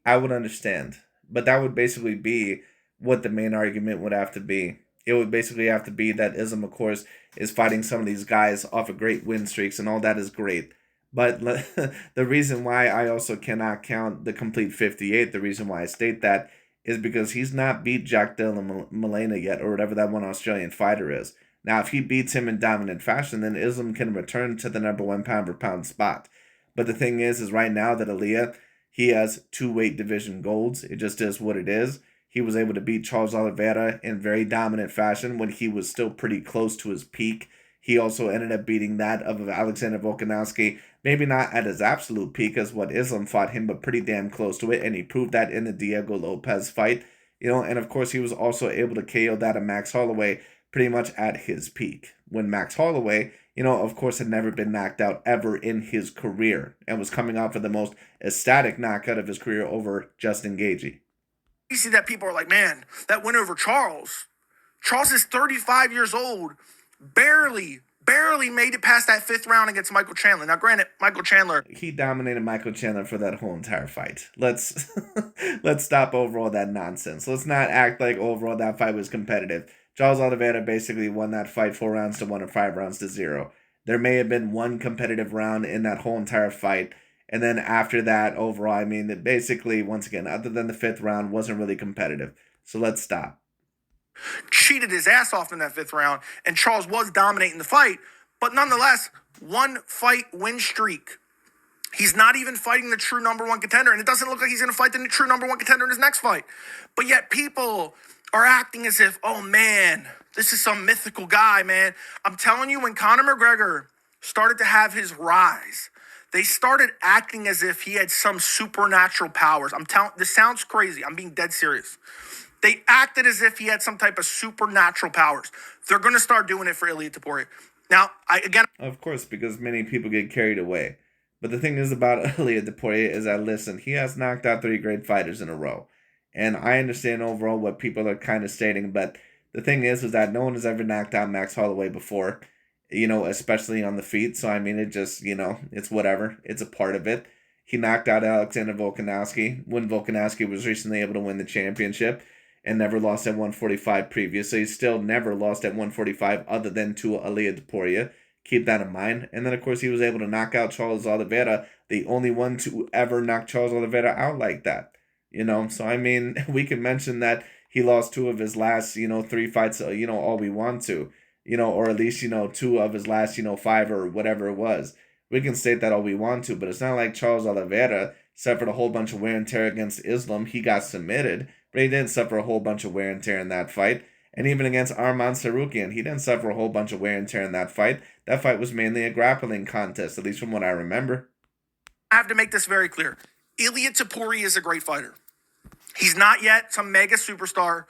I would understand. But that would basically be what the main argument would have to be. It would basically have to be that Islam, of course, is fighting some of these guys off of great win streaks, and all that is great. But the reason why I also cannot count the complete 58, the reason why I state that, is because he's not beat Jack Della Molina yet, or whatever that one Australian fighter is. Now, if he beats him in dominant fashion, then Islam can return to the number one pound for pound spot. But the thing is right now that Ilia, he has two weight division golds. It just is what it is. He was able to beat Charles Oliveira in very dominant fashion when he was still pretty close to his peak. He also ended up beating that of Alexander Volkanovski, maybe not at his absolute peak as what Islam fought him, but pretty damn close to it, and he proved that in the Diego Lopez fight. And of course he was also able to KO that of Max Holloway pretty much at his peak. When Max Holloway, of course, had never been knocked out ever in his career and was coming off of the most ecstatic knockout of his career over Justin Gaethje. You see that people are like, man, that win over Charles. Charles is 35 years old, barely made it past that 5th round against Michael Chandler. Now, granted, Michael Chandler, he dominated Michael Chandler for that whole entire fight. Let's stop overall that nonsense. Let's not act like overall that fight was competitive. Charles Oliveira basically won that fight 4 rounds to 1 or 5 rounds to 0. There may have been one competitive round in that whole entire fight. And then after that, overall, I mean, that basically, once again, other than the 5th round, wasn't really competitive. So let's stop. Cheated his ass off in that 5th round, and Charles was dominating the fight. But nonetheless, 1 fight win streak. He's not even fighting the true number 1 contender, and it doesn't look like he's going to fight the true number 1 contender in his next fight. But yet people are acting as if, oh man, this is some mythical guy, man. I'm telling you, when Conor McGregor started to have his rise, they started acting as if he had some supernatural powers. This sounds crazy. I'm being dead serious. They acted as if he had some type of supernatural powers. They're going to start doing it for Ilia Topuria. Now, of course, because many people get carried away. But the thing is about Ilia Topuria is that, listen, he has knocked out 3 great fighters in a row. And I understand overall what people are kind of stating, but the thing is that no one has ever knocked out Max Holloway before, especially on the feet. So, I mean, it just, it's whatever. It's a part of it. He knocked out Alexander Volkanovski when Volkanovski was recently able to win the championship and never lost at 145 previously. He still never lost at 145 other than to Ilia Topuria. Keep that in mind. And then, of course, he was able to knock out Charles Oliveira, the only one to ever knock Charles Oliveira out like that. So, I mean, we can mention that he lost 2 of his last, 3 fights, all we want to, or at least, 2 of his last, 5 or whatever it was. We can state that all we want to, but it's not like Charles Oliveira suffered a whole bunch of wear and tear against Islam. He got submitted, but he didn't suffer a whole bunch of wear and tear in that fight. And even against Arman Tsarukyan, he didn't suffer a whole bunch of wear and tear in that fight. That fight was mainly a grappling contest, at least from what I remember. I have to make this very clear. Ilia Topuria is a great fighter. He's not yet some mega superstar,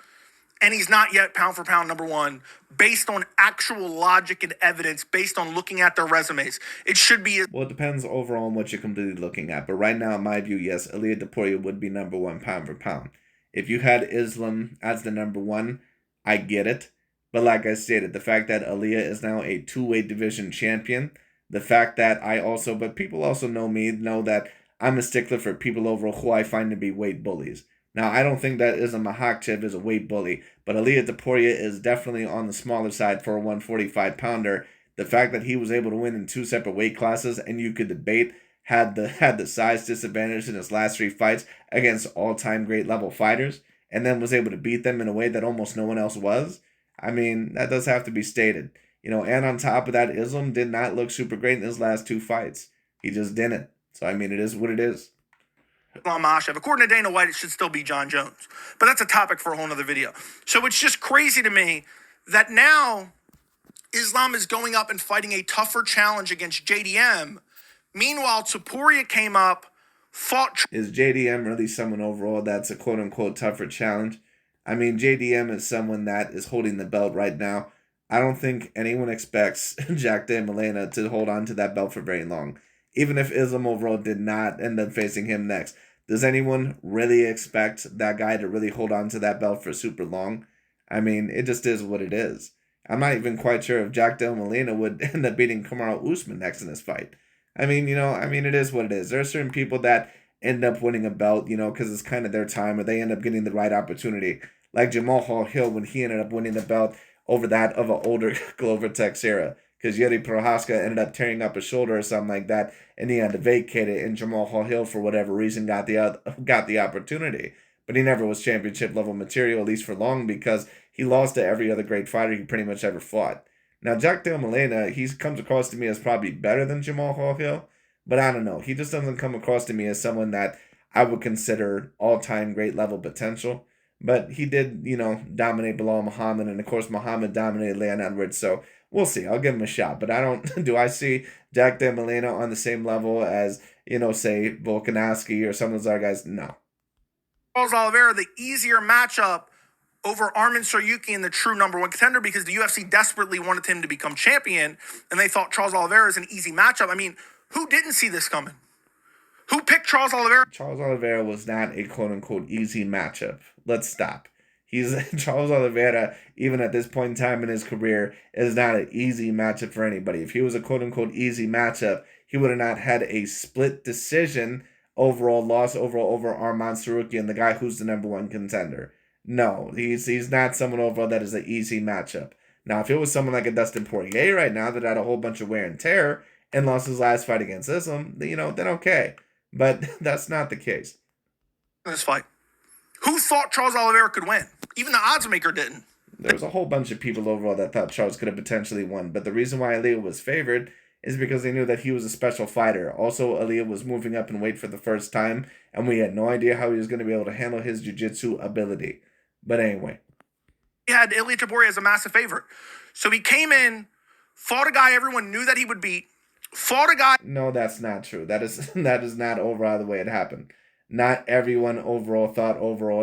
and he's not yet pound for pound number 1, based on actual logic and evidence, based on looking at their resumes. It should be. Well, it depends overall on what you're completely looking at. But right now, in my view, yes, Ilia Topuria would be number 1 pound for pound. If you had Islam as the number 1, I get it. But like I stated, the fact that Ilia is now a 2-weight division champion, the fact that but people also know that I'm a stickler for people overall who I find to be weight bullies. Now, I don't think that Islam Makhachev is a weight bully, but Ilia Topuria is definitely on the smaller side for a 145-pounder. The fact that he was able to win in 2 separate weight classes, and you could debate had the size disadvantage in his last 3 fights against all-time great level fighters, and then was able to beat them in a way that almost no one else was. I mean, that does have to be stated. And on top of that, Islam did not look super great in his last 2 fights. He just didn't. So, I mean, it is what it is. According to Dana White, it should still be John Jones. But that's a topic for a whole nother video. So it's just crazy to me that now Islam is going up and fighting a tougher challenge against JDM. Meanwhile, Topuria came up, fought. Is JDM really someone overall that's a quote-unquote tougher challenge? I mean, JDM is someone that is holding the belt right now. I don't think anyone expects Jack Della Molina to hold on to that belt for very long. Even if Islam overall did not end up facing him next. Does anyone really expect that guy to really hold on to that belt for super long? I mean, it just is what it is. I'm not even quite sure if Jack Del Molina would end up beating Kamaru Usman next in this fight. I mean, it is what it is. There are certain people that end up winning a belt, because it's kind of their time or they end up getting the right opportunity. Like Jamal Hill when he ended up winning the belt over that of an older Glover Teixeira. Because Yuri Prohaska ended up tearing up his shoulder or something like that, and he had to vacate it, and Jamal Hill, for whatever reason, got the opportunity. But he never was championship level material, at least for long, because he lost to every other great fighter he pretty much ever fought. Now, Jack Del Molina, he comes across to me as probably better than Jamal Hill, but I don't know. He just doesn't come across to me as someone that I would consider all-time great level potential. But he did, dominate Bilal Muhammad, and of course Muhammad dominated Leon Edwards, so we'll see. I'll give him a shot. But I don't, do I see Jack Del Molina on the same level as, say, Volkanovski or some of those other guys? No. Charles Oliveira, the easier matchup over Arman Tsarukyan in the true number one contender, because the UFC desperately wanted him to become champion, and they thought Charles Oliveira is an easy matchup. I mean, who didn't see this coming? Who picked Charles Oliveira? Charles Oliveira was not a quote-unquote easy matchup. Let's stop. Charles Oliveira, even at this point in time in his career, is not an easy matchup for anybody. If he was a quote-unquote easy matchup, he would have not had a split decision overall loss over Arman Tsarukyan, the guy who's the number one contender. No, he's not someone overall that is an easy matchup. Now, if it was someone like a Dustin Poirier right now that had a whole bunch of wear and tear and lost his last fight against Islam, then okay. But that's not the case. This fight. Who thought Charles Oliveira could win? Even the odds maker didn't. There was a whole bunch of people overall that thought Charles could have potentially won. But the reason why Ilia was favored is because they knew that he was a special fighter. Also, Ilia was moving up in weight for the first time, and we had no idea how he was going to be able to handle his jiu-jitsu ability. But anyway. He had Ilia Topuria as a massive favorite. So he came in, fought a guy everyone knew that he would beat, fought a guy... No, that's not true. That is not overall the way it happened. Not everyone overall thought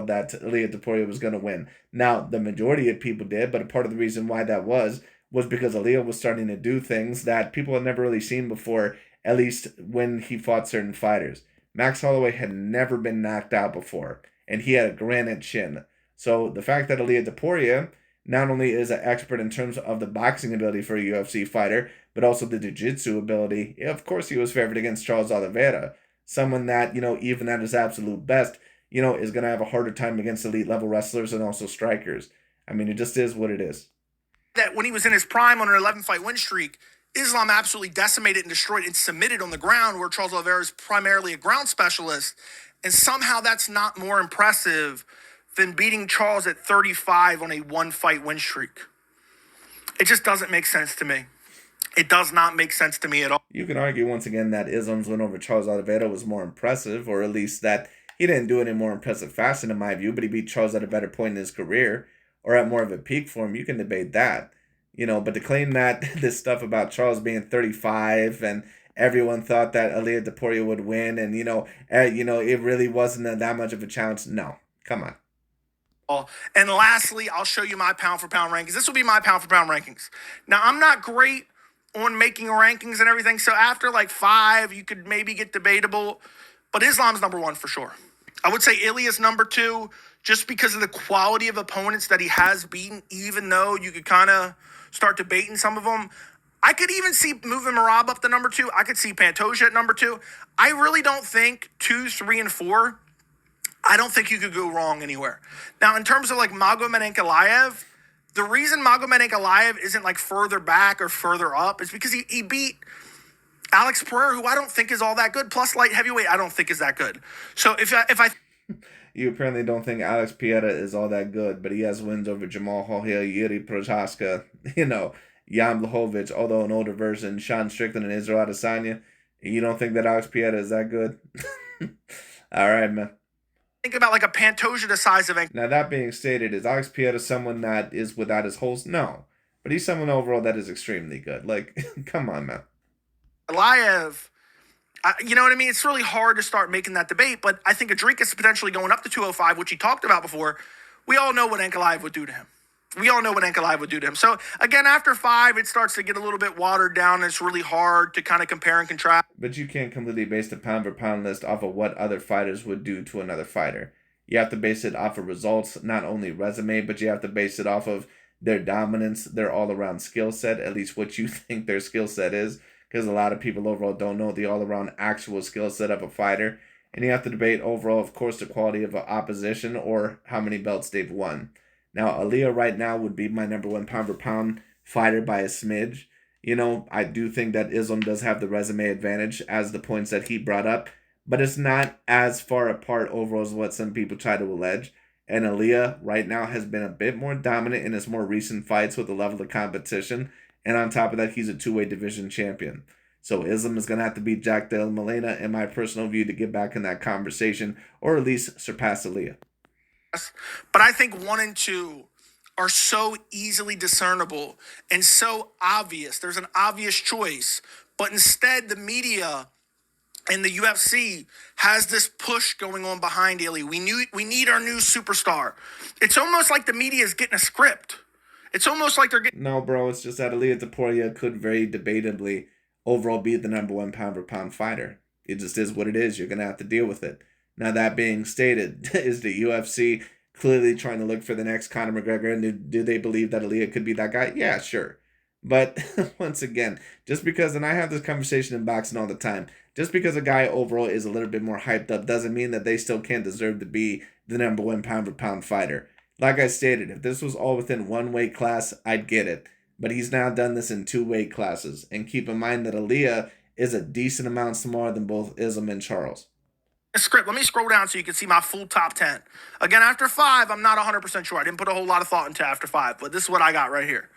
that Ilia Topuria was going to win. Now, the majority of people did, but a part of the reason why that was because Ilia was starting to do things that people had never really seen before, at least when he fought certain fighters. Max Holloway had never been knocked out before, and he had a granite chin. So the fact that Ilia Topuria not only is an expert in terms of the boxing ability for a UFC fighter, but also the jiu-jitsu ability, of course he was favored against Charles Oliveira. Someone that, even at his absolute best, is going to have a harder time against elite level wrestlers and also strikers. I mean, it just is what it is. That when he was in his prime on an 11-fight win streak, Islam absolutely decimated and destroyed and submitted on the ground, where Charles Oliveira is primarily a ground specialist. And somehow that's not more impressive than beating Charles at 35 on a one-fight win streak. It just doesn't make sense to me. It does not make sense to me at all. You can argue once again that Islam's win over Charles Oliveira was more impressive, or at least that he didn't do it in more impressive fashion in my view, but he beat Charles at a better point in his career, or at more of a peak form. You can debate that. But to claim that this stuff about Charles being 35 and everyone thought that Ilia Topuria would win, and it really wasn't that much of a challenge. No, come on. And lastly, I'll show you my pound for pound rankings. This will be my pound for pound rankings. Now, I'm not great on making rankings and everything, so after like 5, you could maybe get debatable, but Islam's number 1 for sure. I would say Ilia's number 2, just because of the quality of opponents that he has beaten, even though you could kind of start debating some of them. I could even see moving Merab up to number 2. I could see Pantoja at number 2. I really don't think 2, 3, and 4, I don't think you could go wrong anywhere. Now, in terms of like Magomed Ankalaev, the reason Magomed Ankalaev isn't like further back or further up is because he beat Alex Pereira, who I don't think is all that good. Plus, light heavyweight, I don't think is that good. So if I You apparently don't think Alex Pereira is all that good, but he has wins over Jamal Hill, Yuri Prochaska, Jan Blachowicz, although an older version, Sean Strickland and Israel Adesanya. You don't think that Alex Pereira is that good? All right, man. Think about like a Pantoja the size of... Now, that being stated, is Alex Pereira someone that is without his holes? No. But he's someone overall that is extremely good. Like, come on, man. Ankalaev, you know what I mean? It's really hard to start making that debate, but I think Adrika is potentially going up to 205, which he talked about before. We all know what Ankalaev would do to him. So, again, after 5, it starts to get a little bit watered down, and it's really hard to kind of compare and contrast. But you can't completely base the pound-for-pound list off of what other fighters would do to another fighter. You have to base it off of results, not only resume, but you have to base it off of their dominance, their all-around skill set, at least what you think their skill set is, because a lot of people overall don't know the all-around actual skill set of a fighter. And you have to debate overall, of course, the quality of an opposition or how many belts they've won. Now, Ilia right now would be my number one pound for pound fighter by a smidge. You know, I do think that Islam does have the resume advantage as the points that he brought up, but it's not as far apart overall as what some people try to allege. And Ilia right now has been a bit more dominant in his more recent fights with the level of competition. And on top of that, he's a two-way division champion. So Islam is going to have to beat Jack Della Molina, in my personal view, to get back in that conversation, or at least surpass Ilia. But I think 1 and 2 are so easily discernible and so obvious. There's an obvious choice. But instead, the media and the UFC has this push going on behind Ilia. We need our new superstar. It's almost like the media is getting a script. It's almost like they're getting... No, bro, it's just that Ilia Topuria could very debatably overall be the number one pound for pound fighter. It just is what it is. You're going to have to deal with it. Now, that being stated, is the UFC clearly trying to look for the next Conor McGregor? And do they believe that Ilia could be that guy? Yeah, sure. But once again, just because, and I have this conversation in boxing all the time, just because a guy overall is a little bit more hyped up doesn't mean that they still can't deserve to be the number one pound for pound fighter. Like I stated, if this was all within one weight class, I'd get it. But he's now done this in 2 weight classes. And keep in mind that Ilia is a decent amount smaller than both Islam and Charles. Script. Let me scroll down so you can see my full top 10. Again, after 5, I'm not 100% sure. I didn't put a whole lot of thought into after 5, but this is what I got right here.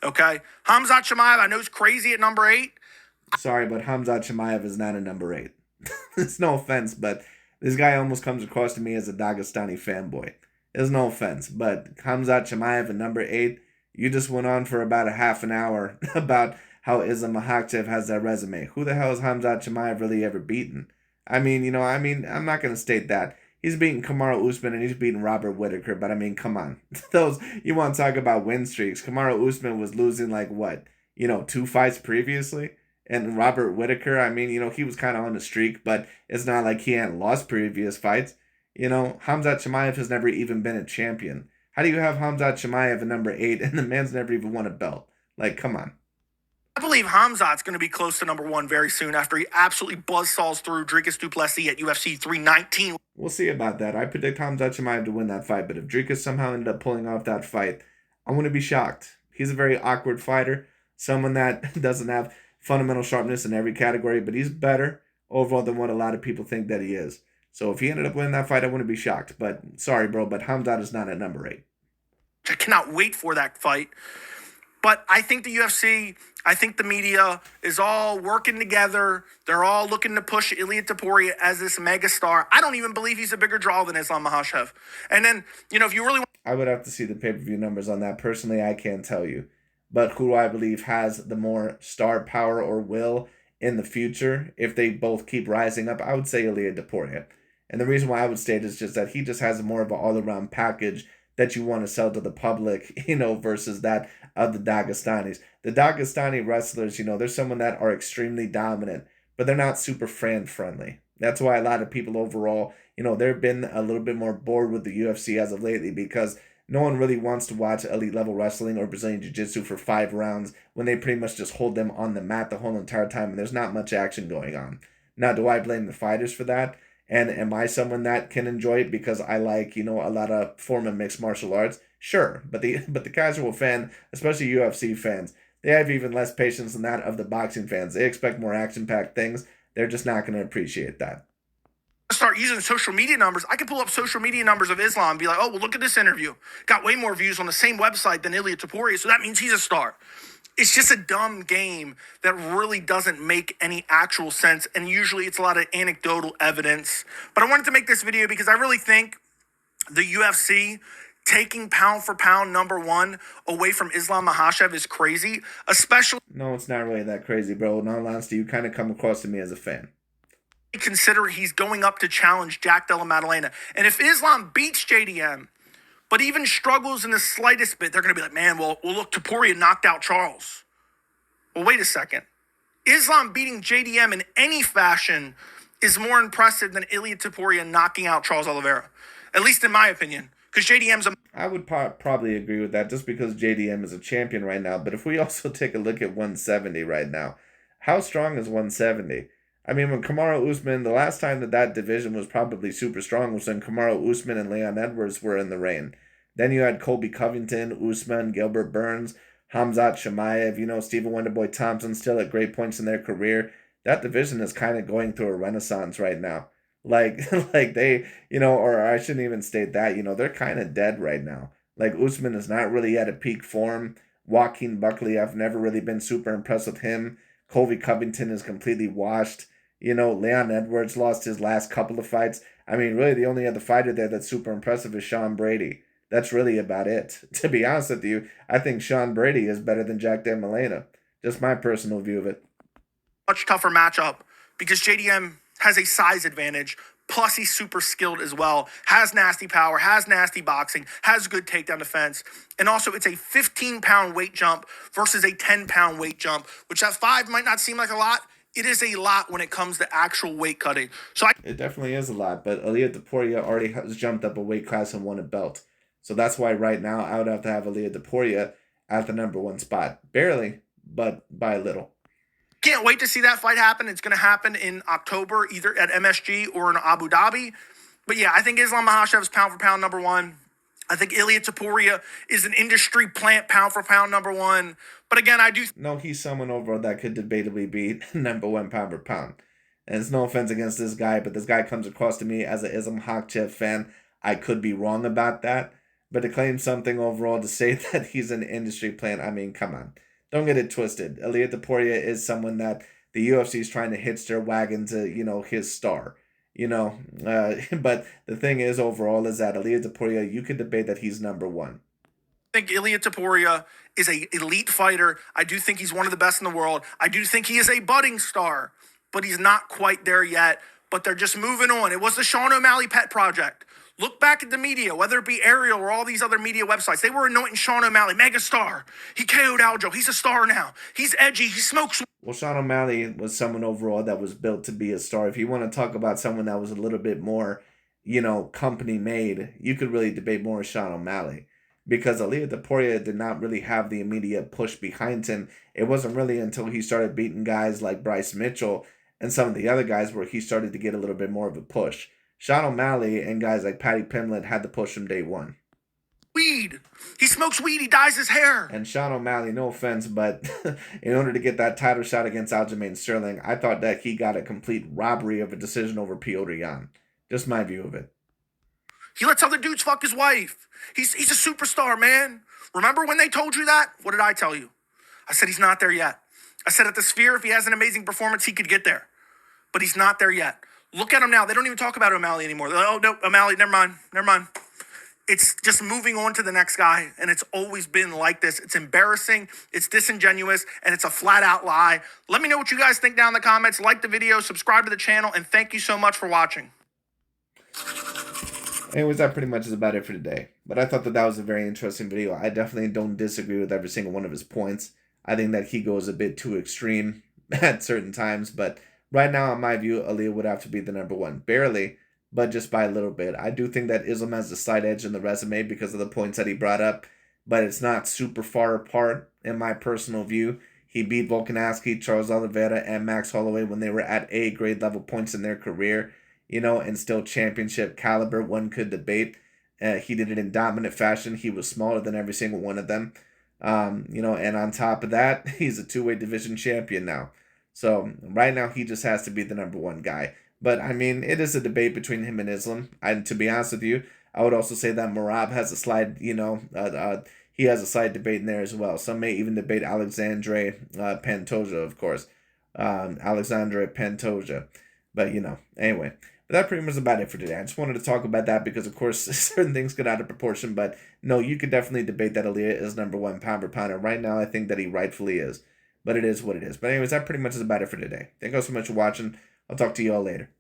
Okay? Khamzat Chimaev, I know he's crazy at number 8. Sorry, but Khamzat Chimaev is not a number 8. It's no offense, but this guy almost comes across to me as a Dagestani fanboy. There's no offense, but Khamzat Chimaev at number 8, you just went on for about a half an hour about how Islam Makhachev has that resume. Who the hell has Khamzat Chimaev really ever beaten? I'm not going to state that. He's beaten Kamaru Usman and he's beaten Robert Whittaker, but I mean, come on. You want to talk about win streaks. Kamaru Usman was losing 2 fights previously. And Robert Whittaker, he was kind of on a streak, but it's not like he hadn't lost previous fights. Khamzat Chimaev has never even been a champion. How do you have Khamzat Chimaev at number 8 and the man's never even won a belt? Come on. I believe Khamzat's going to be close to number 1 very soon after he absolutely buzzsaws through Dricus du Plessis at UFC 319. We'll see about that. I predict Khamzat Chimaev to win that fight, but if Dricus somehow ended up pulling off that fight, I wouldn't be shocked. He's a very awkward fighter, someone that doesn't have fundamental sharpness in every category, but he's better overall than what a lot of people think that he is. So if he ended up winning that fight, I wouldn't be shocked. But sorry, bro, but Khamzat is not at number 8. I cannot wait for that fight. But I think the UFC, I think the media is all working together. They're all looking to push Ilia Topuria as this megastar. I don't even believe he's a bigger draw than Islam Makhachev. And then, if you really want... I would have to see the pay-per-view numbers on that. Personally, I can't tell you. But who I believe has the more star power or will in the future, if they both keep rising up, I would say Ilia Topuria. And the reason why I would state is just that he just has more of an all-around package that you want to sell to the public, versus that of the Dagestanis. The Dagestani wrestlers, there's someone that are extremely dominant, but they're not super fan-friendly. That's why a lot of people overall, they've been a little bit more bored with the UFC as of lately because no one really wants to watch elite-level wrestling or Brazilian Jiu-Jitsu for 5 rounds when they pretty much just hold them on the mat the whole entire time and there's not much action going on. Now, do I blame the fighters for that? And am I someone that can enjoy it because I like, a lot of form of mixed martial arts? Sure, but the casual fan, especially UFC fans, they have even less patience than that of the boxing fans. They expect more action-packed things. They're just not going to appreciate that. Start using social media numbers. I can pull up social media numbers of Islam and be like, oh, well, look at this interview. Got way more views on the same website than Ilia Topuria, so that means he's a star. It's just a dumb game that really doesn't make any actual sense, and usually it's a lot of anecdotal evidence. But I wanted to make this video because I really think the UFC taking pound for pound number 1 away from Islam Makhachev is crazy, especially... No, it's not really that crazy, bro. In all honesty, you kind of come across to me as a fan. Consider he's going up to challenge Jack Della Maddalena. And if Islam beats JDM, but even struggles in the slightest bit, they're going to be like, man, well, look, Topuria knocked out Charles. Well, wait a second. Islam beating JDM in any fashion is more impressive than Ilia Topuria knocking out Charles Oliveira, at least in my opinion. because JDM's a I would probably agree with that just because JDM is a champion right now. But if we also take a look at 170 right now, how strong is 170? I mean, when Kamaru Usman, the last time that division was probably super strong was when Kamaru Usman and Leon Edwards were in the reign. Then you had Colby Covington, Usman, Gilbert Burns, Hamzat Shemaev, Stephen Wonderboy Thompson still at great points in their career. That division is kind of going through a renaissance right now. Like, like they, or I shouldn't even state that, they're kind of dead right now. Like, Usman is not really at a peak form. Joaquin Buckley, I've never really been super impressed with him. Colby Covington is completely washed. Leon Edwards lost his last couple of fights. I mean, really, the only other fighter there that's super impressive is Sean Brady. That's really about it. To be honest with you, I think Sean Brady is better than Jack Del Molina. Just my personal view of it. much tougher matchup because JDM has a size advantage. Plus, he's super skilled as well, has nasty power, has nasty boxing, has good takedown defense. And also, it's a 15-pound weight jump versus a 10-pound weight jump, which at 5 might not seem like a lot. It is a lot when it comes to actual weight cutting. It definitely is a lot, but Ilia Topuria already has jumped up a weight class and won a belt. So that's why right now I would have to have Ilia Topuria at the number 1 spot. Barely, but by a little. Can't wait to see that fight happen. It's going to happen in October, either at MSG or in Abu Dhabi. But yeah, I think Islam Makhachev is pound for pound number 1. I think Ilia Topuria is an industry plant pound for pound number 1. But again, I do. No, he's someone overall that could debatably be number 1 pound for pound. And it's no offense against this guy, but this guy comes across to me as an Islam Makhachev fan. I could be wrong about that. But to claim something overall, to say that he's an industry plant, I mean, come on. Don't get it twisted. Ilia Topuria is someone that the UFC is trying to hitch their wagon to, his star. But the thing is, overall, is that Ilia Topuria, you could debate that he's number 1. I think Ilia Topuria is an elite fighter. I do think he's one of the best in the world. I do think he is a budding star, but he's not quite there yet. But they're just moving on. It was the Sean O'Malley pet project. Look back at the media, whether it be Ariel or all these other media websites. They were anointing Sean O'Malley, mega star. He KO'd Aljo. He's a star now. He's edgy. He smokes. Well, Sean O'Malley was someone overall that was built to be a star. If you want to talk about someone that was a little bit more, company made, you could really debate more with Sean O'Malley. Because Ilia Topuria did not really have the immediate push behind him. It wasn't really until he started beating guys like Bryce Mitchell and some of the other guys where he started to get a little bit more of a push. Sean O'Malley and guys like Paddy Pimblett had to push from day 1. Weed. He smokes weed. He dyes his hair. And Sean O'Malley, no offense, but in order to get that title shot against Aljamain Sterling, I thought that he got a complete robbery of a decision over Petr Yan. Just my view of it. He lets other dudes fuck his wife. He's a superstar, man. Remember when they told you that? What did I tell you? I said he's not there yet. I said at the Sphere, if he has an amazing performance, he could get there. But he's not there yet. Look at him now. They don't even talk about O'Malley anymore. They're like, oh, no, O'Malley, never mind. It's just moving on to the next guy, and it's always been like this. It's embarrassing, it's disingenuous, and it's a flat-out lie. Let me know what you guys think down in the comments. Like the video, subscribe to the channel, and thank you so much for watching. Anyways, that pretty much is about it for today. But I thought that was a very interesting video. I definitely don't disagree with every single one of his points. I think that he goes a bit too extreme at certain times, but right now, in my view, Ilia would have to be the number 1. Barely, but just by a little bit. I do think that Islam has the slight edge in the resume because of the points that he brought up, but it's not super far apart in my personal view. He beat Volkanovski, Charles Oliveira, and Max Holloway when they were at A grade level points in their career, and still championship caliber. One could debate. He did it in dominant fashion. He was smaller than every single one of them. And on top of that, he's a 2-weight division champion now. So right now, he just has to be the number 1 guy. But, I mean, it is a debate between him and Islam. And to be honest with you, I would also say that Merab has a slight, he has a slight debate in there as well. Some may even debate Alexandre Pantoja, of course. Alexandre Pantoja. But, anyway. But that pretty much is about it for today. I just wanted to talk about that because, of course, certain things get out of proportion. But, no, you could definitely debate that Ilia is number 1 pound for pound. And right now, I think that he rightfully is. But it is what it is. But anyways, that pretty much is about it for today. Thank you all so much for watching. I'll talk to you all later.